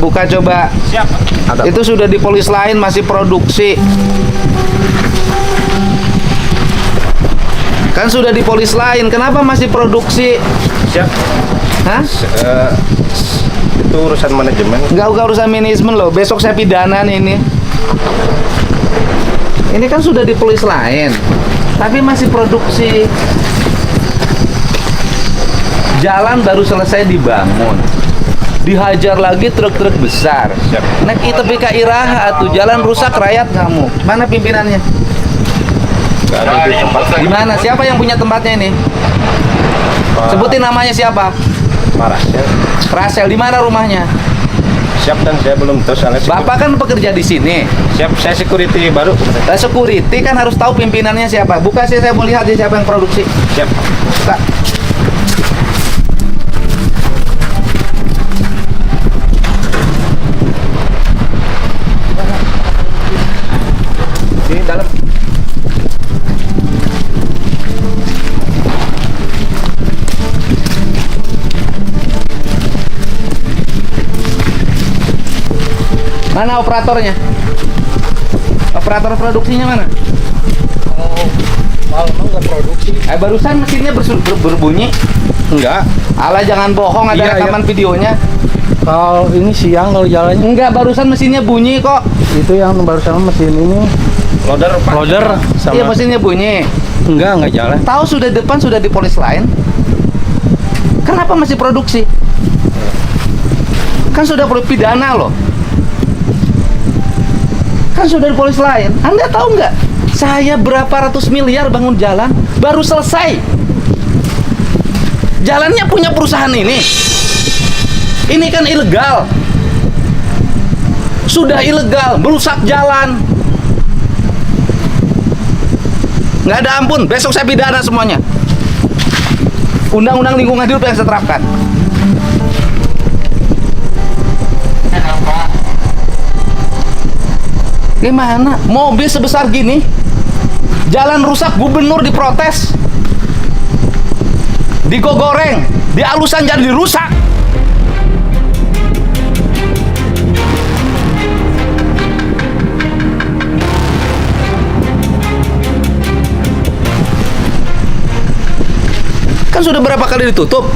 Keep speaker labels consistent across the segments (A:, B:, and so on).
A: buka coba.
B: Siap. Ada.
A: Itu sudah dipolis lain, masih produksi. Kan sudah dipolis lain, kenapa masih produksi?
B: Siap.
A: Hah?
B: Itu urusan manajemen.
A: Enggak urusan manajemen loh. Besok saya pidana nih ini. Ini kan sudah dipolis lain, tapi masih produksi. Jalan baru selesai dibangun, dihajar lagi truk-truk besar.
B: Siap.
A: Nek itu PK Iraha tuh jalan rusak rakyat kamu. Mana pimpinannya?
B: Nggak ada di tempat.
A: Di mana? Siapa yang punya tempatnya ini? Sebutin namanya siapa?
B: Marah. Siap.
A: Rasel. Di mana rumahnya?
B: Siap, dan saya belum tahu soalnya.
A: Bapak kan bekerja di sini.
B: Siap, saya security baru.
A: Nah, security kan harus tahu pimpinannya siapa. Buka sih, saya mau lihat sih siapa yang produksi.
B: Siap.
A: Buka. Sini dalam. Mana operatornya? Operator produksinya mana?
B: Malam nggak produksi.
A: Barusan mesinnya berbunyi.
B: Enggak.
A: Alah jangan bohong, ada
B: Iya,
A: rekaman videonya.
C: Kalau ini siang kalau jalannya
A: Enggak, barusan mesinnya bunyi kok.
C: itu yang barusan mesin ini
B: Loader, Pak.
C: loader sama
A: Iya, mesinnya bunyi.
C: enggak jalan.
A: Tahu sudah depan sudah dipolis lain. Kenapa masih produksi? Kan sudah perlu pidana loh. Kan sudah dipolis lain. Anda tahu nggak? Saya berapa ratus miliar bangun jalan, baru selesai. Jalannya punya perusahaan ini. Ini kan ilegal. Sudah ilegal, merusak jalan. Nggak ada ampun, besok saya pidana semuanya. Undang-undang lingkungan hidup yang saya terapkan. Gimana? Mobil sebesar gini, jalan rusak, gubernur diprotes, digogoreng, dialusan jadi rusak. Kan sudah berapa kali ditutup?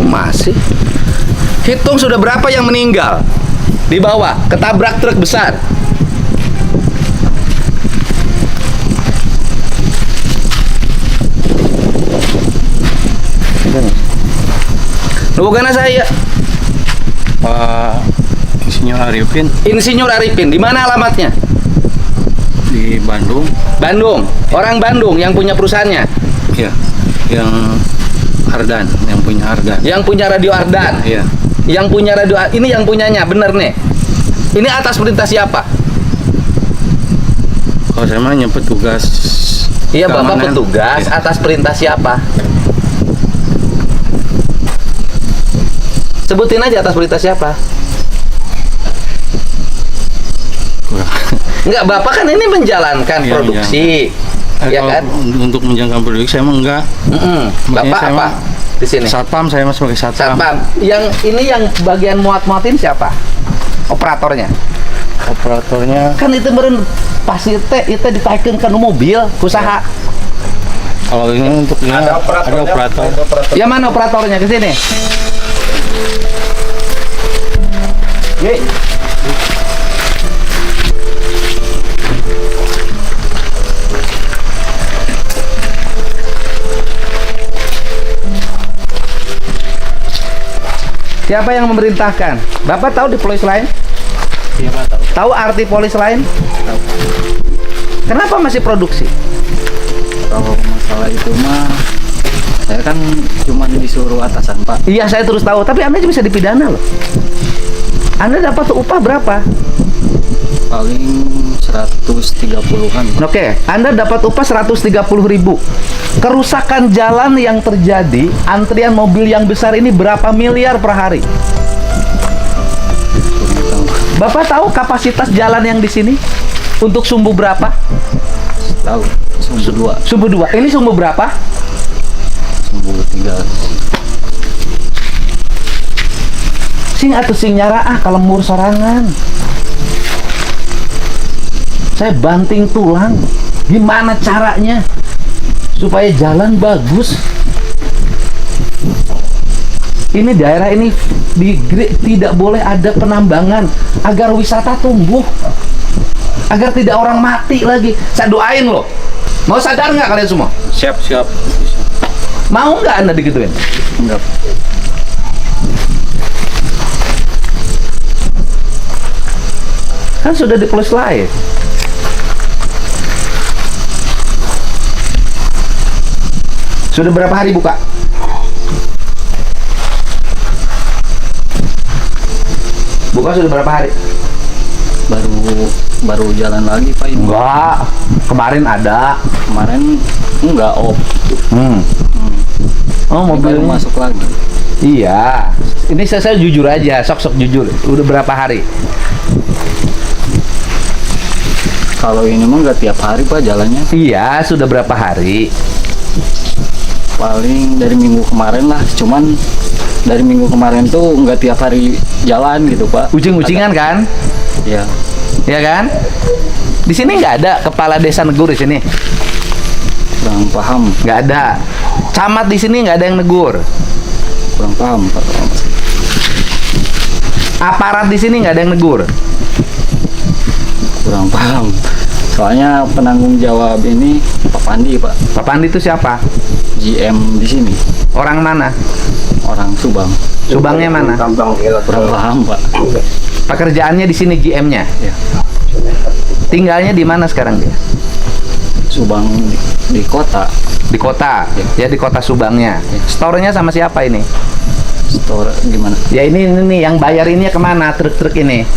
A: Masih. Hitung sudah berapa yang meninggal di bawah ketabrak truk besar. Bukan saya.
C: Pak Insinyur Arifin
A: Insinyur Arifin, di mana alamatnya?
C: di Bandung.
A: Bandung. Orang Bandung yang punya perusahaannya.
C: Ya, yang Ardan, yang punya Ardan.
A: Yang punya radio Ardan.
C: Iya.
A: Yang punya radio ini yang punyanya, bener nih. Ini atas perintah siapa?
C: Kalau saya mah petugas.
A: Iya, Bapak
C: keamanan.
A: petugas
C: Iya.
A: atas perintah siapa? Sebutin aja atas perintah siapa?
C: Kurang.
A: Enggak, Bapak kan ini menjalankan
C: Iya,
A: produksi. Ya
C: Kalau
A: kan?
C: Untuk menjalankan produksi saya mah enggak. Makanya
A: Bapak
C: saya
A: apa?
C: mah
A: Di sini.
C: Satpam, saya mah sebagai satpam.
A: Satpam. Yang ini yang bagian muat-muatin siapa? Operatornya.
C: Operatornya
A: Kan itu meren pasti itu ditaikeun ke mobil usaha.
C: kalau ini untuk ini
B: Ada operatornya.
C: ada operator.
B: Ada operator.
A: Ya mana operatornya ke sini? Ye. Siapa yang memerintahkan? Bapak tahu di polis lain?
C: Iya, Pak, tahu.
A: Tahu arti polis lain?
C: Tahu.
A: Kenapa masih produksi?
C: Kalau masalah itu mah saya kan cuma disuruh atasan, Pak.
A: Iya, saya terus tahu, tapi Anda bisa dipidana loh. Anda dapat upah berapa?
C: Paling 130-an.
A: Oke, Anda dapat upah 130.000. Kerusakan jalan yang terjadi, antrian mobil yang besar ini berapa miliar per hari?
C: Kurang tahu.
A: Bapak tahu kapasitas jalan yang di sini untuk sumbu berapa?
C: Tahu. Sumbu 2,
A: Sumbu 2. Ini sumbu berapa?
C: sumbu 3.
A: Sing atau sing nyara kalau mur sorangan. Saya banting tulang. Gimana caranya supaya jalan bagus? Ini daerah ini tidak boleh ada penambangan agar wisata tumbuh, agar tidak orang mati lagi. Saya doain loh. Mau sadar nggak kalian semua?
B: Siap.
A: Mau nggak Anda digituin?
C: Enggak.
A: Kan sudah di plus lain. Sudah berapa hari buka? Buka sudah berapa hari?
C: Baru jalan lagi Pak ini.
A: Enggak, kemarin ada.
C: Kemarin enggak off.
A: Oh,
C: Ini baru
A: mobilnya
C: masuk lagi.
A: Iya. Ini saya jujur aja, sok jujur. Udah berapa hari?
C: Kalau ini mah nggak tiap hari Pak jalannya.
A: Iya, sudah berapa hari?
C: Paling dari minggu kemarin lah. Cuman dari minggu kemarin tuh nggak tiap hari jalan gitu Pak.
A: Ucing-ucingan kan?
C: Ya,
A: Ya kan? Di sini nggak ada kepala desa negur di sini.
C: kurang paham.
A: Nggak ada. Camat di sini nggak ada yang negur.
C: Kurang paham Pak.
A: Aparat di sini nggak ada yang negur.
C: Kurang paham. Soalnya penanggung jawab ini Pak Pandi Pak.
A: Pak Pandi itu siapa?
C: GM di sini.
A: Orang mana?
C: Orang Subang.
A: Subangnya mana?
C: Kurang paham Pak.
A: Pekerjaannya di sini GM-nya.
C: Ya.
A: Tinggalnya di mana sekarang dia?
C: Subang di kota.
A: Di kota. Ya di kota Subangnya. Store-nya sama siapa ini?
C: Store gimana?
A: Ya ini nih yang bayar ini kemana? Truk-truk ini.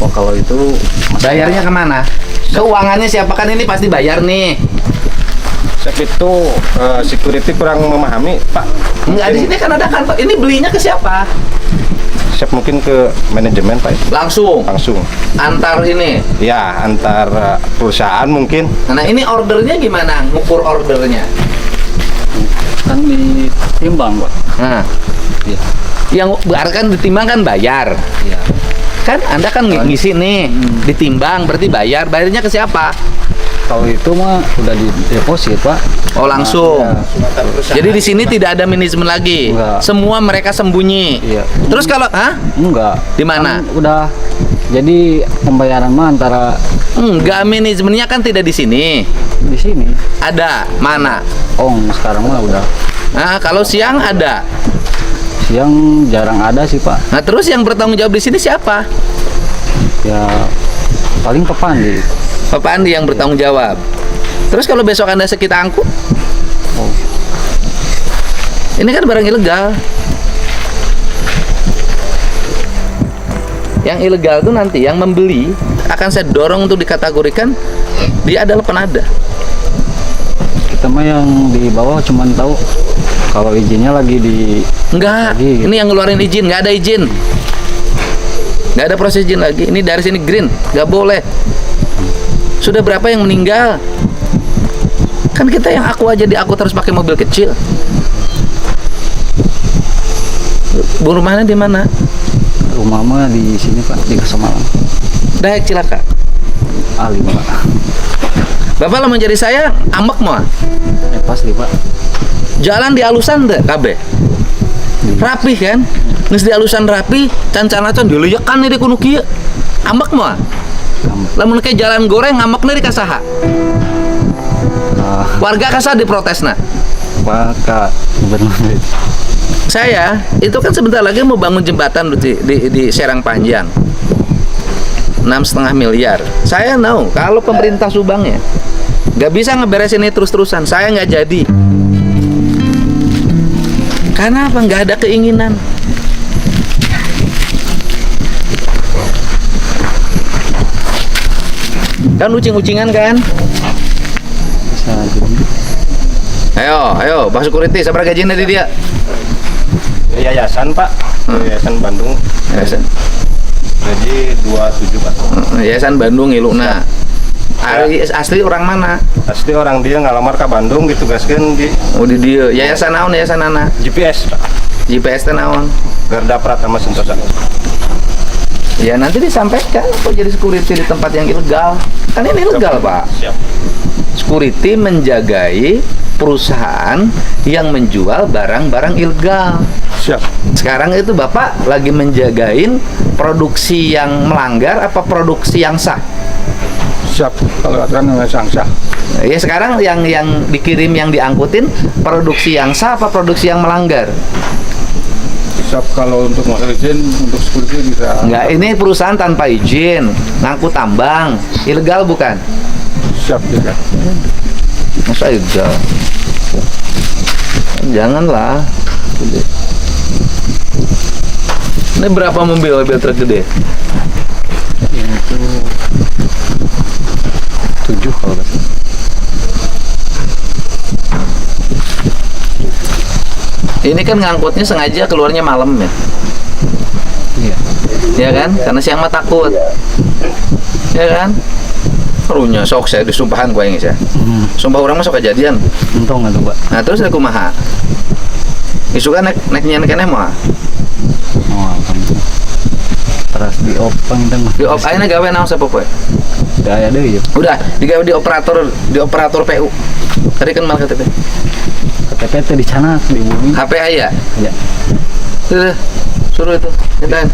C: Oh kalau itu
A: Bayarnya kemana? Keuangannya siapa, kan ini pasti bayar nih.
B: Chef itu security kurang memahami, Pak.
A: Enggak, di sini kan ada kantor. Ini belinya ke siapa?
B: Chef mungkin ke manajemen, Pak.
A: Langsung
B: Langsung.
A: antar ini.
B: Ya, antar perusahaan mungkin.
A: Nah ini ordernya gimana? Ngukur ordernya?
C: kan ditimbang Pak.
A: Nah,
C: Iya.
A: yang berarti kan ditimbang kan bayar.
C: Iya.
A: Kan Anda kan ngisi nih, ditimbang berarti bayar. Bayarnya ke siapa?
C: Kalau itu mah udah di deposit Pak.
A: Oh langsung.
C: Iya.
A: Jadi di sini tidak ada manajemen lagi.
C: Enggak.
A: Semua mereka sembunyi.
C: Iya.
A: Terus kalau,
C: Enggak.
A: Di mana?
C: Kan udah. Jadi pembayaran mah antara
A: Enggak, manajemennya kan tidak di sini.
C: di sini.
A: Ada mana?
C: Oh, sekarang mah udah.
A: Nah, kalau siang ada.
C: Siang jarang ada sih Pak.
A: Nah, terus yang bertanggung jawab di sini siapa?
C: Ya paling Pak Pandi.
A: Pak Pandi yang bertanggung jawab. Terus kalau besok Anda kita angkut,
C: Oh,
A: ini kan barang ilegal. Yang ilegal itu nanti yang membeli akan saya dorong untuk dikategorikan dia adalah penada.
C: kita mah yang di bawah cuman tahu kalau izinnya lagi di
A: Enggak,
C: Lagi.
A: ini yang ngeluarin izin, nggak ada izin. Nggak ada proses izin lagi. Ini dari sini green, nggak boleh. Sudah berapa yang meninggal? Kan kita yang aku aja aku terus pakai mobil kecil. Bu rumahnya di mana?
C: rumah mah di sini Pak, di Kesemalang.
A: Dayak cilaka.
C: Ali Pak.
A: Bapak lah menjadi saya ambek mah.
C: Pasti Pak.
A: Jalan di alusan deh kabeh. Rapi kan? Nges di alusan rapi, can-can dileyekan nih di kuno kieu. Ambek mah. Lamun ke jalan goreng ngambekna di kasaha. Warga kasah diprotesna.
C: Pak Kak, benar.
A: Saya itu kan sebentar lagi mau bangun jembatan di Serang Panjang 6,5 miliar. Saya tahu kalau pemerintah Subangnya nggak bisa ngeberesin ini terus-terusan, saya nggak jadi. Karena apa? Nggak ada keinginan. Kan ucing-ucingan kan?
C: Bisa jadi.
A: Ayo, Pak Security, sabar gajinya di dia.
B: Yayasan, Pak. Yayasan Bandung.
A: Yayasan.
B: Gaji 27, Pak.
A: Yayasan Bandung Iluna. Asli orang mana?
B: Asli orang dia ngalamar ke Bandung ditugaskan di
A: Oh di dia. Yayasan naon yayasan anak?
B: GPS Pak.
A: GPS teh naon?
B: Garda Pratama Sentosa.
A: Ya nanti disampaikan kok jadi security di tempat yang ilegal. Kan ini ilegal, Pak.
B: Siap.
A: Security menjagai perusahaan yang menjual barang-barang ilegal.
B: Siap.
A: Sekarang itu Bapak lagi menjagain produksi yang melanggar apa produksi yang sah?
B: Siap. Kalau kan sangsa.
A: Ya sekarang yang dikirim yang diangkutin produksi yang sah apa produksi yang melanggar?
B: Siap, kalau untuk masalah izin untuk security bisa.
A: Enggak, ini perusahaan tanpa izin, ngangkut tambang, ilegal bukan?
B: Siap juga.
A: Masa ilegal? Janganlah. Ini berapa mobil truk gede?
C: Ini tuh 7 kalau nggak salah.
A: Ini kan ngangkutnya sengaja keluarnya malam ya?
C: Iya.
A: Ya kan? Karena siang mah takut. Ya kan? Perunya sok saya disumpahan gue ini saya. Sumpah orang mah sok kejadian.
C: Untung nggak tuh Pak?
A: Nah terus aku kumaha. Isu kan naiknya kene mah.
C: Oh alhamdulillah. Terus di opang itu mah.
A: Di op ayeuna gawe naon sapopoe?
C: Gaya deh ya.
A: Udah, digawe di operator PU. Tadi kan mal KTP.
C: KTP itu di sana di bumi.
A: HP aya.
C: Ya.
A: Sudah, suruh itu, mintain.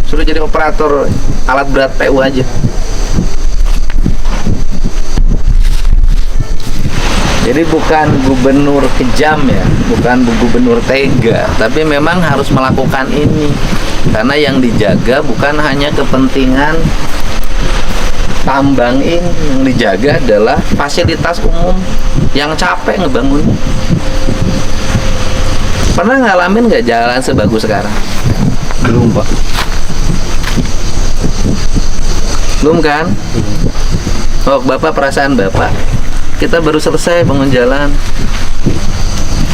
A: Suruh jadi operator alat berat PU aja. Jadi bukan gubernur kejam ya, bukan gubernur tega, tapi memang harus melakukan ini. Karena yang dijaga bukan hanya kepentingan tambang ini, yang dijaga adalah fasilitas umum yang capek ngebangun. Pernah ngalamin nggak jalan sebagus sekarang?
C: Belum Pak.
A: Belum kan? Oh, Bapak perasaan Bapak, kita baru selesai bangun jalan.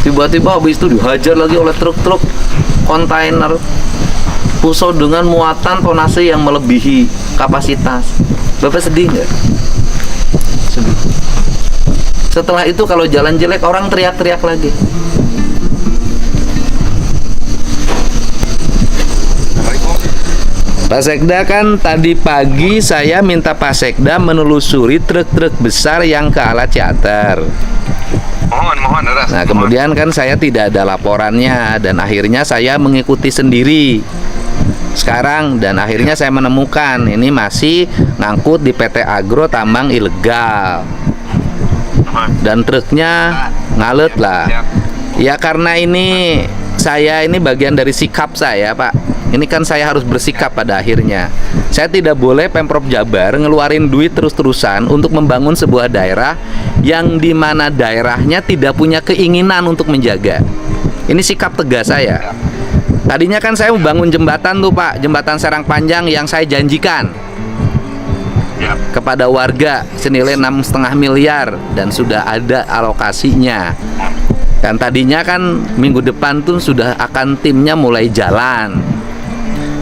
A: Tiba-tiba habis itu dihajar lagi oleh truk-truk kontainer pusau dengan muatan tonase yang melebihi kapasitas. Bapak sedih nggak?
C: Sedih.
A: Setelah itu kalau jalan jelek orang teriak-teriak lagi. Pak Sekda, kan tadi pagi saya minta Pak Sekda menelusuri truk-truk besar yang ke arah Ciater.
B: Mohon Ras.
A: Nah kemudian kan saya tidak ada laporannya dan akhirnya saya mengikuti sendiri sekarang, dan akhirnya saya menemukan ini masih ngangkut di PT Agro tambang ilegal dan truknya ngalet lah ya. Karena ini saya ini bagian dari sikap saya Pak, ini kan saya harus bersikap pada akhirnya. Saya tidak boleh Pemprov Jabar ngeluarin duit terus-terusan untuk membangun sebuah daerah yang dimana daerahnya tidak punya keinginan untuk menjaga. Ini sikap tegas saya. Tadinya kan saya membangun jembatan tuh Pak, jembatan Serang Panjang yang saya janjikan kepada warga senilai 6,5 miliar dan sudah ada alokasinya. Dan tadinya kan minggu depan tuh sudah akan timnya mulai jalan.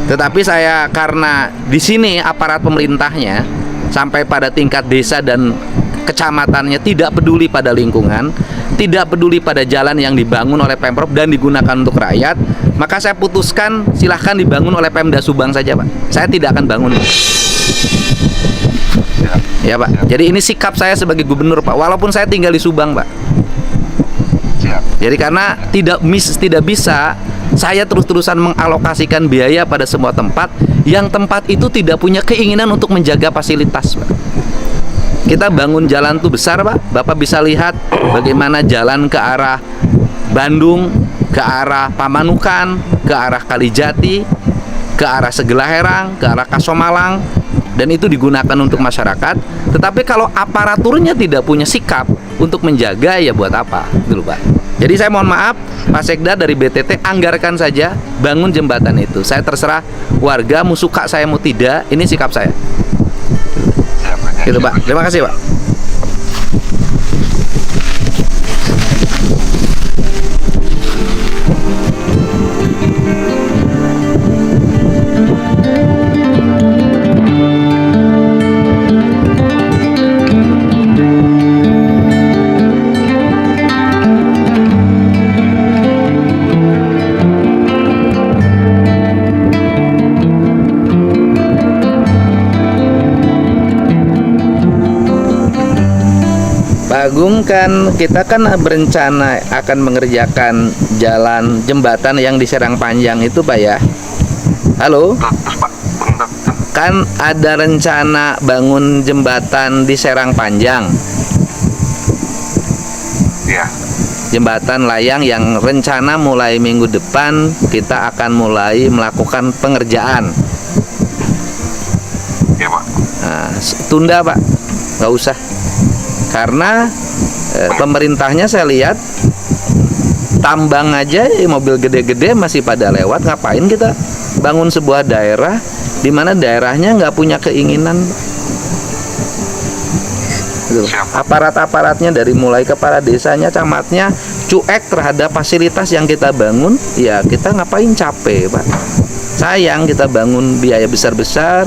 A: Tetapi saya karena di sini aparat pemerintahnya sampai pada tingkat desa dan kecamatannya tidak peduli pada lingkungan, tidak peduli pada jalan yang dibangun oleh Pemprov dan digunakan untuk rakyat, maka saya putuskan silahkan dibangun oleh Pemda Subang saja Pak. Saya tidak akan bangun. Ya Pak. Jadi ini sikap saya sebagai gubernur Pak, walaupun saya tinggal di Subang Pak. Jadi karena tidak bisa saya terus-terusan mengalokasikan biaya pada semua tempat yang tempat itu tidak punya keinginan untuk menjaga fasilitas Pak. Kita bangun jalan tuh besar Pak, Bapak bisa lihat bagaimana jalan ke arah Bandung, ke arah Pamanukan, ke arah Kalijati, ke arah Segelaherang, ke arah Kasomalang, dan itu digunakan untuk masyarakat. Tetapi kalau aparaturnya tidak punya sikap untuk menjaga, ya buat apa dulu Pak. Jadi saya mohon maaf Pak Sekda, dari BTT anggarkan saja bangun jembatan itu. Saya terserah warga mau suka saya mau tidak, ini sikap saya. Gitu Pak, terima kasih Pak. Pak Agung, kan kita kan berencana akan mengerjakan jalan jembatan yang di Serang Panjang itu Pak ya. Halo? Kan ada rencana bangun jembatan di Serang Panjang.
D: Iya.
A: Jembatan layang yang rencana mulai minggu depan kita akan mulai melakukan pengerjaan.
D: Iya, Pak.
A: Nah, tunda Pak, nggak usah. Karena pemerintahnya saya lihat tambang aja mobil gede-gede masih pada lewat. Ngapain kita bangun sebuah daerah di mana daerahnya nggak punya keinginan? Aparat-aparatnya dari mulai kepala desanya, camatnya cuek terhadap fasilitas yang kita bangun. Ya kita ngapain capek Pak? Sayang kita bangun biaya besar-besar,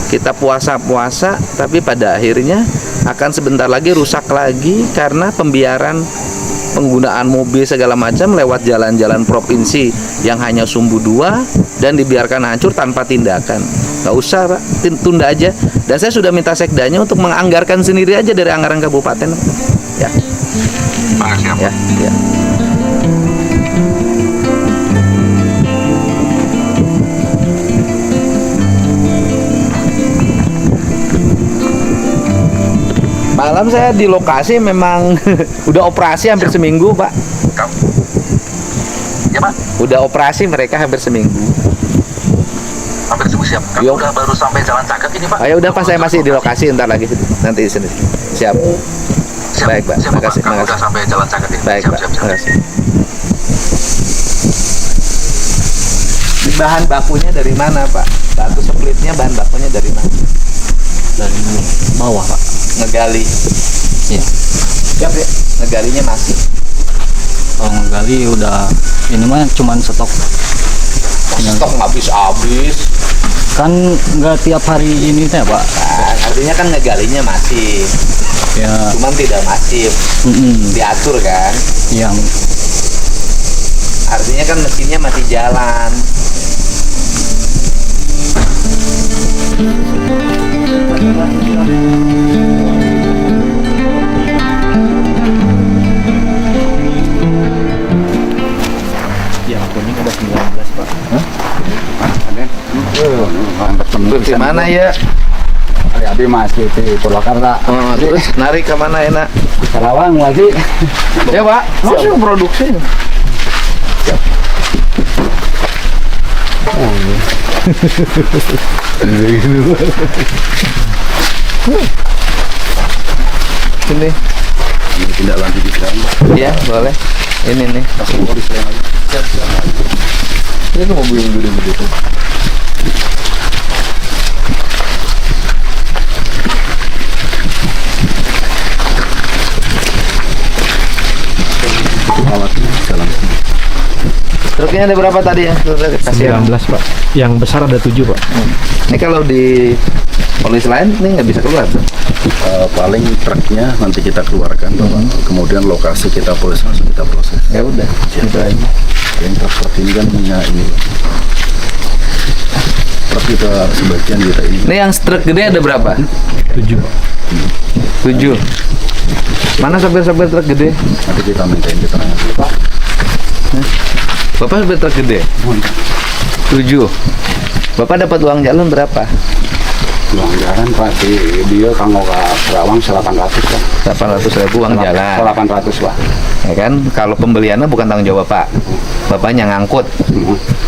A: kita puasa-puasa, tapi pada akhirnya akan sebentar lagi rusak lagi karena pembiaran penggunaan mobil segala macam lewat jalan-jalan provinsi yang hanya sumbu 2 dan dibiarkan hancur tanpa tindakan. Nggak usah Pak, tunda aja. Dan saya sudah minta sekdanya untuk menganggarkan sendiri aja dari anggaran kabupaten. Ya,
D: Makasih ya, Pak.
A: ya. Malam saya di lokasi memang udah operasi hampir seminggu Pak.
D: Ya, Pak.
A: Udah operasi mereka hampir seminggu.
D: Hampir semua siap. Kami
A: Yuk.
D: udah baru sampai Jalan Cagak ini, Pak.
A: Ayo udah Pak, saya masih di lokasi, ntar lagi nanti di sini. Siap.
D: Siap,
A: Baik, Pak.
D: siap,
A: Makasih,
D: Kami
A: makasih.
D: udah sampai Jalan Cagak ini.
A: Baik
D: siap,
A: Pak,
D: siap, siap.
A: makasih. Bahan bakunya dari mana Pak? Batu splitnya bahan bakunya dari mana?
C: Dari bawah Pak.
A: Ngegali.
C: Iya.
A: Siap ya? Ngegalinya masih.
C: Kalau ngegali udah ini mah cuman stok.
A: Stok habis-habis.
C: Kan nggak tiap hari ini teh Pak.
A: Nah, artinya kan ngegalinya masih,
C: Ya.
A: cuman tidak masif, diatur kan?
C: Yang
A: Artinya kan mesinnya masih jalan.
C: yang kuning ada 19 Pak.
A: Di mana ya?
E: Abi masih di Purwakarta.
A: Oh, terus narik ke mana enak?
E: Karawang lagi.
A: Ya Pak, langsung produksi. Ini,
B: Tindak lanjut di sana.
A: ya boleh. Ini nih.
B: Kasih polis lain lagi.
A: Ini mobil yang gede-gede tuh.
B: Alatnya jalan.
A: Truknya ada berapa tadi ya? Kasih
F: 19 Pak. Yang besar ada 7 Pak.
A: Ini kalau di polis lain ini nggak bisa keluar tuh.
B: Paling truknya nanti kita keluarkan, kemudian lokasi kita polis langsung kita proses.
A: Ya udah, gitu aja.
B: Yang truk seperti ini kan punya ini. Truk kita sebagian kita ini.
A: Ini yang truk gede ada berapa?
F: 7 Pak.
A: 7. Mana sopir-sopir truk gede?
B: Nanti kita mintain keterangan dulu. Pak.
A: Bapak sopir truk gede? 7. Bapak dapat uang jalan berapa?
E: Uang jalan Pak dia kanggo ke Karawang 800 Pak.
A: 800.000 uang jalan.
E: 800 Pak.
A: Ya kan, kalau pembeliannya bukan tanggung jawab Bapak. Bapaknya ngangkut.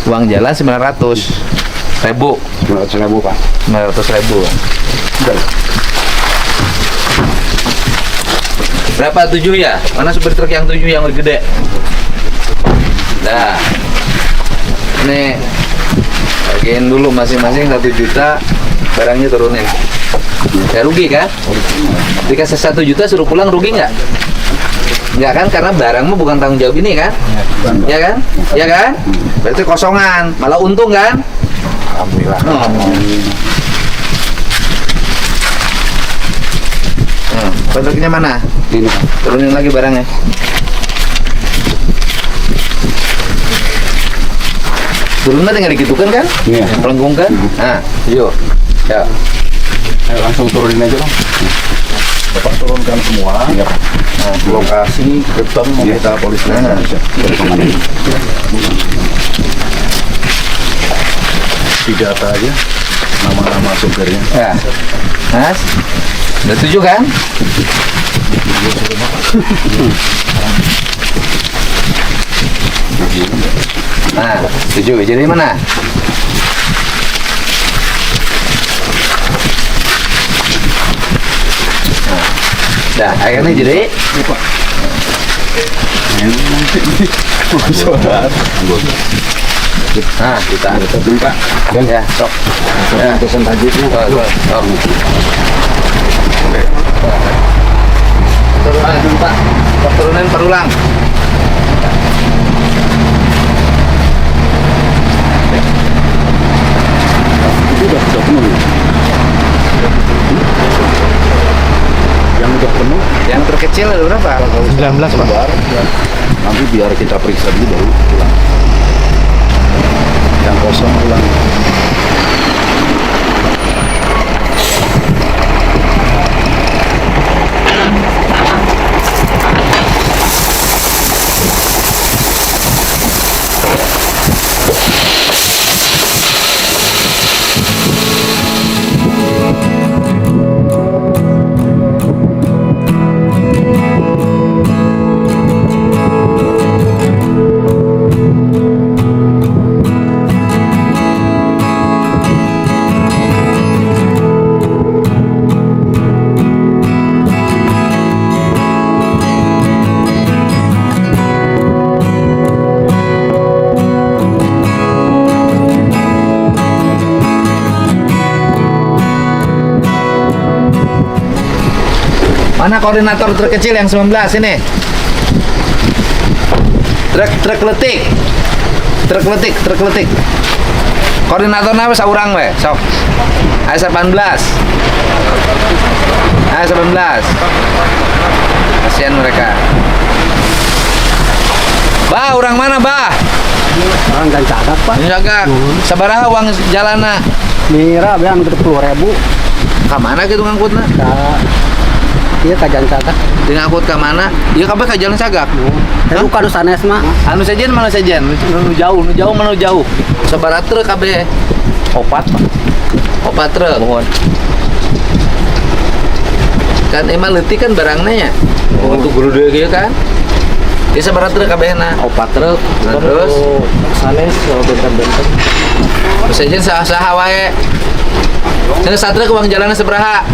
A: Uang jalan 900.000.
E: 900.000 Pak.
A: 900.000. Berapa 7 ya? Mana supir truk yang 7 yang gede? Nah, ini bagiin dulu masing-masing 1 juta, barangnya turunin. Ya rugi kan? Dikasih 1 juta suruh pulang rugi nggak? Nggak kan? Karena barangmu bukan tanggung jawab ini kan? Ya kan? Ya kan? Berarti kosongan, malah untung kan?
E: Alhamdulillah.
A: Truknya mana?
E: Ini Pak.
A: Turunin lagi barangnya. Turunnya tinggal digitukan kan?
E: Iya.
A: Melengkungkan. Nah, yuk. Ya.
E: Ayo langsung turunin aja dong.
B: Bapak turunkan semua. Nah, lokasi gerbang mau kita polisi Indonesia. Didata aja nama-nama supirnya.
A: Ya, Mas, udah setuju kan? Nah, setuju. Jadi mana? Nah, akhirnya jadi. Nah, kita buka. Ya, sok. Ya, pesan tadi itu. Turunan, Pak. Turunan perulang.
B: Itu udah penuh. Yang udah penuh,
A: Yang terkecil ada berapa?
F: 19 Pak.
B: nanti biar kita periksa dulu baru pulang. Yang kosong pulang.
A: Mana koordinator terkecil yang 19 ini? Truk letik. Koordinatornya wis saurang we, sok. Ayo 18. Ayo 19. Kasihan mereka. Bah, orang mana, Bah?
G: Orang dan cagat Pak.
A: Jaga. Sabaraha uang jalana?
G: Mira bean 30.000.
A: Ka mana gitu ngangkutna?
G: Iya kajan cagat.
A: Di ngangkut ka mana? Ieu kabeh ka jalan Sagak.
G: Itu kadu sanes mah.
A: Anu sajen mana sajen? Nu jauh. Sabaraha truk kabeh? Opat truk. Mohon. Kan emang leutik kan barangnya ya. Untuk guru deui kieu kan. Di sabaraha truk kabehna? Opat truk. Nah, terus
G: Sanes benten-benten.
A: terus sajen saha wae. Cenah satruk uang jalanna sabaraha?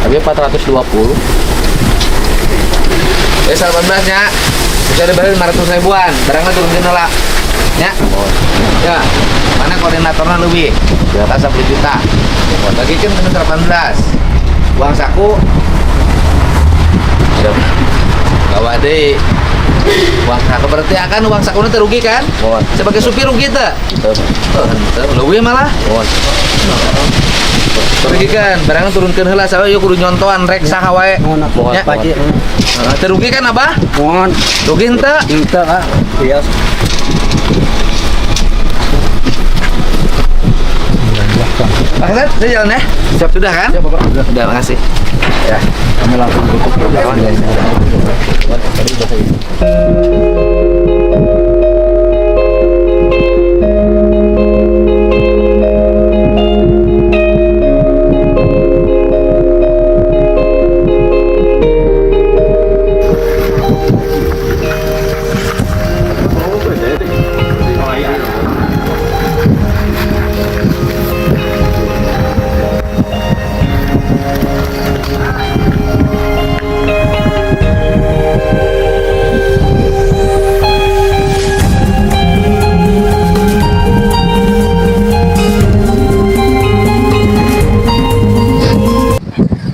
G: Tapi 420.
A: 18 nya. Bisa dibeli 500 ribuan. Barangnya turun lah. Ya. Ya. Mana koordinatornya lebih? Di atas 10 juta. Bagi kan kena 18. Uang saku. Gawa deh. Uang saku berarti akan uang saku itu rugi kan? Sebagai supir rugi tuh. Lebih malah. Rugi kan, barangnya turunkan heula sawe yuk kudu nyontoan rek saha wae.
G: Mohon Pak.
A: Terugi kan Abah?
G: Mohon.
A: Rugi henteu?
G: Henteu Kak. Iya.
A: Pak Hasan, saya jalan ya? Siap sudah kan? Siap Bapak. Sudah, makasih. Ya,
B: Kami langsung tutup perjalanan.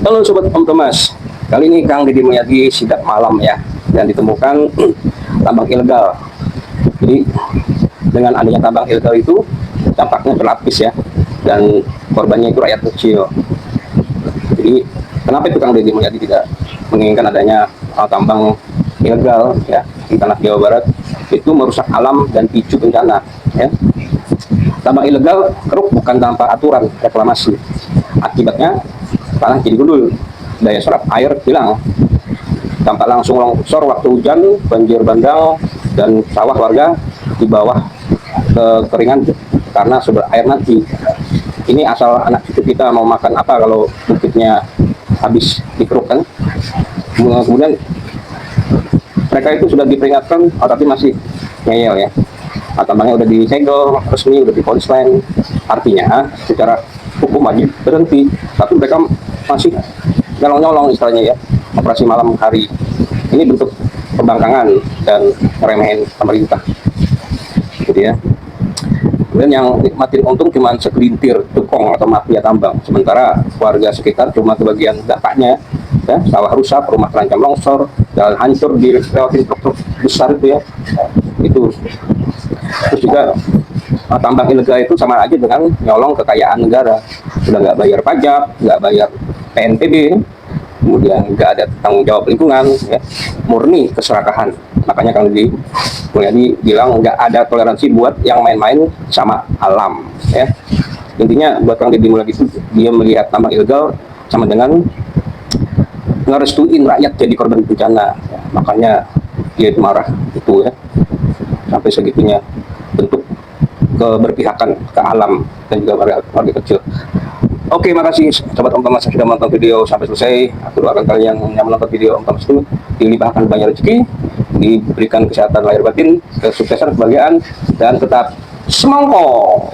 H: Halo Sobat Om Thomas, kali ini Kang Deddy Mulyadi sidak malam ya, dan ditemukan tambang ilegal. Jadi dengan adanya tambang ilegal itu dampaknya berlapis ya, dan korbannya itu rakyat kecil. Jadi kenapa itu Kang Deddy Mulyadi tidak menginginkan adanya tambang ilegal ya di tanah Jawa Barat? Itu merusak alam dan picu bencana ya. Tambang ilegal keruk bukan tanpa aturan reklamasi. Akibatnya tanah jadi gundul daya serap air hilang. Dampak langsung longsor waktu hujan, banjir bandang, dan sawah warga di bawah kekeringan karena sumber air nanti. Ini asal anak cucu kita mau makan apa kalau bukitnya habis dikeruk kan. Kemudian mereka itu sudah diperingatkan, tapi masih ngeyel ya. Tambangnya udah disegel resmi, udah dipolis lain. Artinya secara hukum wajib berhenti, tapi mereka masih nyolong-nyolong istilahnya ya, operasi malam hari. Ini bentuk pembangkangan dan ngeremehin pemerintah gitu ya. Kemudian yang nikmatin untung cuma segelintir tukang atau mafia tambang, sementara warga sekitar cuma kebagian dampaknya ya, sawah rusak, rumah terancam longsor, jalan hancur dilewatin truk-truk besar itu ya. Itu terus juga tambang ilegal itu sama aja dengan nyolong kekayaan negara. Sudah nggak bayar pajak, nggak bayar PNBP, kemudian nggak ada tanggung jawab lingkungan ya, murni keserakahan. Makanya Kang Deddy Mulyadi bilang nggak ada toleransi buat yang main-main sama alam ya. Intinya buat Kang Deddy Mulyadi itu dia melihat tambang ilegal sama dengan ngerestuin rakyat jadi korban bencana ya. Makanya dia marah itu ya, sampai segitunya bentuk keberpihakan ke alam dan juga warga kecil. Oke, makasih sobat Om Thomas yang sudah menonton video sampai selesai. Aku doakan kalian yang menonton video Om Thomas itu dilimpahkan banyak rezeki, diberikan kesehatan lahir batin, kesuksesan, kebahagiaan, dan tetap semongko.